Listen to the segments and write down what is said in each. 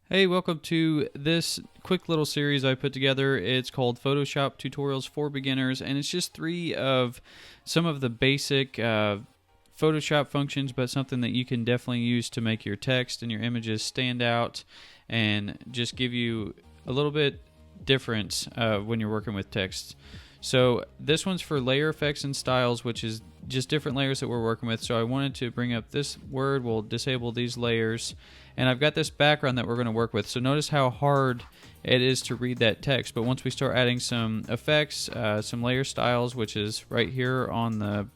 Hey, welcome to this quick little series I put together. It's called Photoshop Tutorials for Beginners, and it's just three of some of the basic Photoshop functions, but something that you can definitely use to make your text and your images stand out and just give you a little bit difference when you're working with text. So this one's for layer effects and styles, which is just different layers that we're working with. So I wanted to bring up this word. We'll disable these layers. And I've got this background that we're going to work with. So notice how hard it is to read that text. But once we start adding some effects, some layer styles, which is right here on the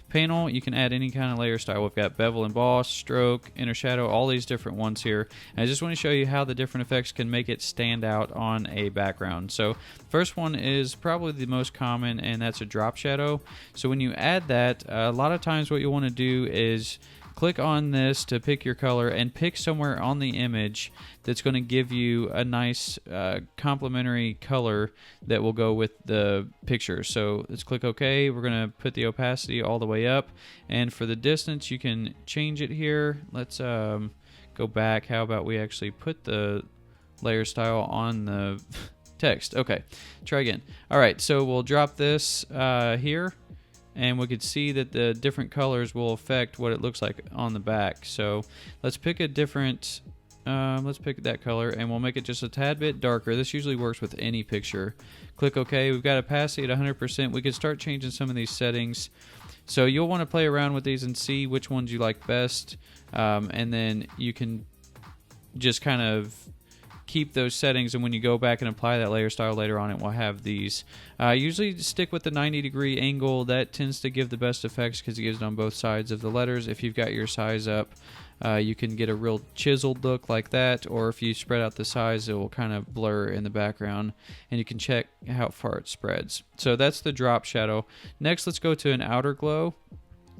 panel, you can add any kind of layer style. We've got bevel, emboss, stroke, inner shadow, all these different ones here. And I just want to show you how the different effects can make it stand out on a background. So first one is probably the most common, and that's a drop shadow. So when you add that, a lot of times what you want to do is click on this to pick your color and pick somewhere on the image that's going to give you a nice complementary color that will go with the picture. So let's click OK. We're going to put the opacity all the way up, and for the distance you can change it here. Let's go back. How about we actually put the layer style on the text? Okay, try again. All right, so we'll drop this here, and we could see that the different colors will affect what it looks like on the back. So let's pick a different, let's pick that color, and we'll make it just a tad bit darker. This usually works with any picture. Click OK. We've got opacity at 100%. We can start changing some of these settings. So you'll want to play around with these and see which ones you like best, and then you can just kind of keep those settings, and when you go back and apply that layer style later on, it will have these. Usually stick with the 90-degree angle. That tends to give the best effects because it gives it on both sides of the letters. If you've got your size up, you can get a real chiseled look like that, or if you spread out the size, it will kind of blur in the background, and you can check how far it spreads. So that's the drop shadow. Next, let's go to an outer glow.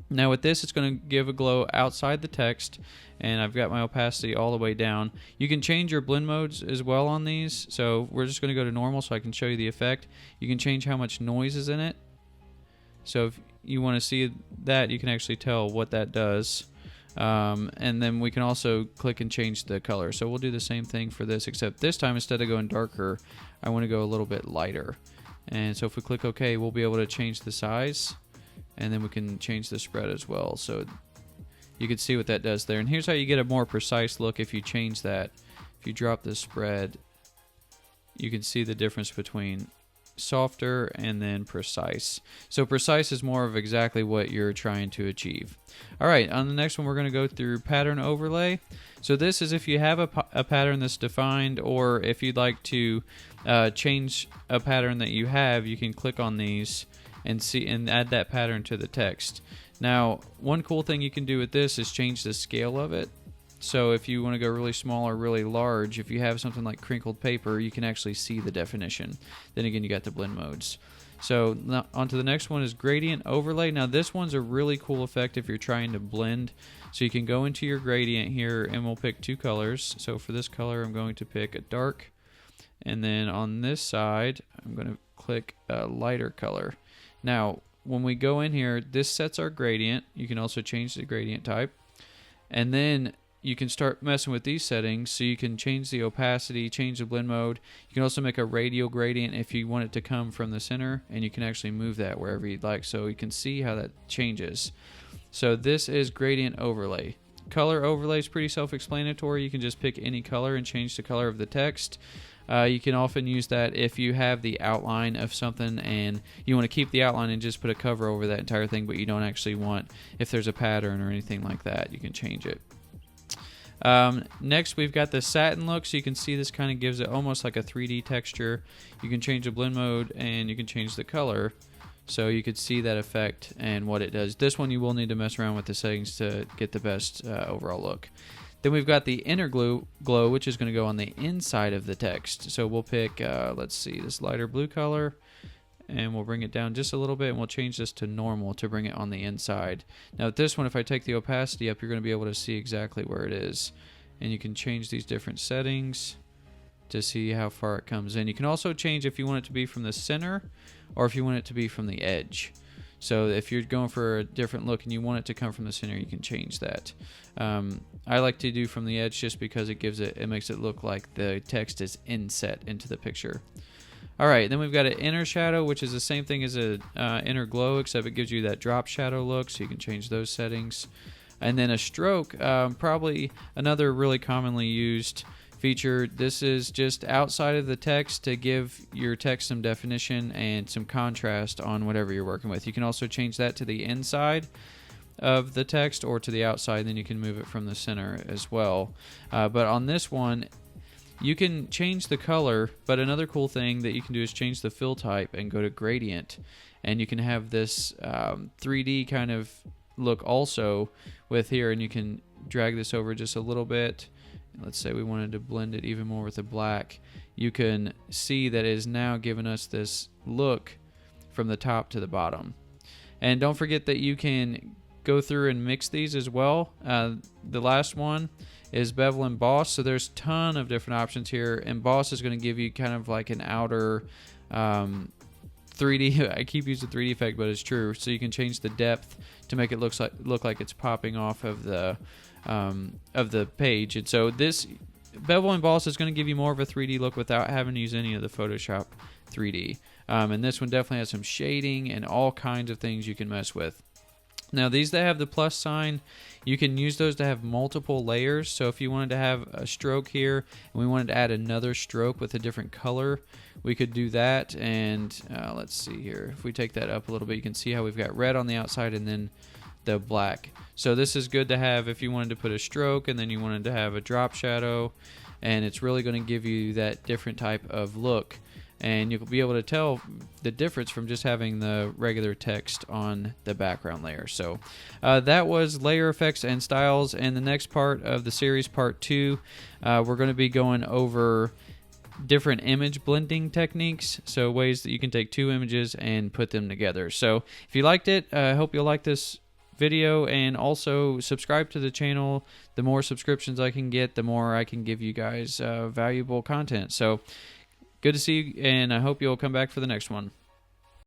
Now with this, it's going to give a glow outside the text, and I've got my opacity all the way down. You can change your blend modes as well on these, so we're just going to go to normal so I can show you the effect. You can change how much noise is in it. So if you want to see that, you can actually tell what that does. And then we can also click and change the color. So we'll do the same thing for this, except this time instead of going darker, I want to go a little bit lighter. And so if we click OK, we'll be able to change the size, and then we can change the spread as well. So you can see what that does there. And here's how you get a more precise look if you change that. If you drop the spread, you can see the difference between softer and then precise. So precise is more of exactly what you're trying to achieve. All right, on the next one, we're going to go through pattern overlay. So this is if you have a pattern that's defined, or if you'd like to change a pattern that you have, you can click on these and see and add that pattern to the text. Now, one cool thing you can do with this is change the scale of it. So if you want to go really small or really large, if you have something like crinkled paper, you can actually see the definition. Then again, you got the blend modes. So now on to the next one is gradient overlay. Now this one's a really cool effect if you're trying to blend. So you can go into your gradient here, and we'll pick two colors. So for this color, I'm going to pick a dark, and then on this side, I'm going to click a lighter color. Now, when we go in here, this sets our gradient. You can also change the gradient type. And then you can start messing with these settings. So you can change the opacity, change the blend mode. You can also make a radial gradient if you want it to come from the center, and you can actually move that wherever you'd like. So you can see how that changes. So this is gradient overlay. Color overlay is pretty self-explanatory. You can just pick any color and change the color of the text. You can often use that if you have the outline of something and you want to keep the outline and just put a cover over that entire thing, but you don't actually want, if there's a pattern or anything like that, you can change it. Next, we've got the Satin Look. So you can see this kind of gives it almost like a 3D texture. You can change the blend mode, and you can change the color. So you could see that effect and what it does. This one you will need to mess around with the settings to get the best overall look. Then we've got the inner glow, which is going to go on the inside of the text. So we'll pick, let's see, this lighter blue color, and we'll bring it down just a little bit, and we'll change this to normal to bring it on the inside. Now with this one, if I take the opacity up, you're going to be able to see exactly where it is. And you can change these different settings to see how far it comes in. You can also change if you want it to be from the center or if you want it to be from the edge. So if you're going for a different look and you want it to come from the center, you can change that. I like to do from the edge just because it makes it look like the text is inset into the picture. All right, then we've got an inner shadow, which is the same thing as a inner glow, except it gives you that drop shadow look, so you can change those settings. And then a stroke, probably another really commonly used feature. This is just outside of the text to give your text some definition and some contrast on whatever you're working with. You can also change that to the inside of the text or to the outside, then you can move it from the center as well. But on this one, you can change the color, but another cool thing that you can do is change the fill type and go to gradient, and you can have this 3D kind of look also with here, and you can drag this over just a little bit. Let's say we wanted to blend it even more with the black. You can see that it is now giving us this look from the top to the bottom. And don't forget that you can go through and mix these as well. The last one is bevel emboss, so there's a ton of different options here. Emboss is going to give you kind of like an outer 3D. I keep using 3D effect, but it's true. So you can change the depth to make it look like it's popping off of the page. And so this bevel emboss is going to give you more of a 3D look without having to use any of the Photoshop 3D. And this one definitely has some shading and all kinds of things you can mess with. Now these that have the plus sign, you can use those to have multiple layers. So if you wanted to have a stroke here and we wanted to add another stroke with a different color, we could do that. And let's see here. If we take that up a little bit, you can see how we've got red on the outside and then the black. So this is good to have if you wanted to put a stroke and then you wanted to have a drop shadow, and it's really going to give you that different type of look. And you'll be able to tell the difference from just having the regular text on the background layer. So that was layer effects and styles. And the next part of the series, part 2, we're going to be going over different image blending techniques. So ways that you can take two images and put them together. So if you liked it, I hope you'll like this video, and also subscribe to the channel. The more subscriptions I can get, the more I can give you guys valuable content. So good to see you, and I hope you'll come back for the next one.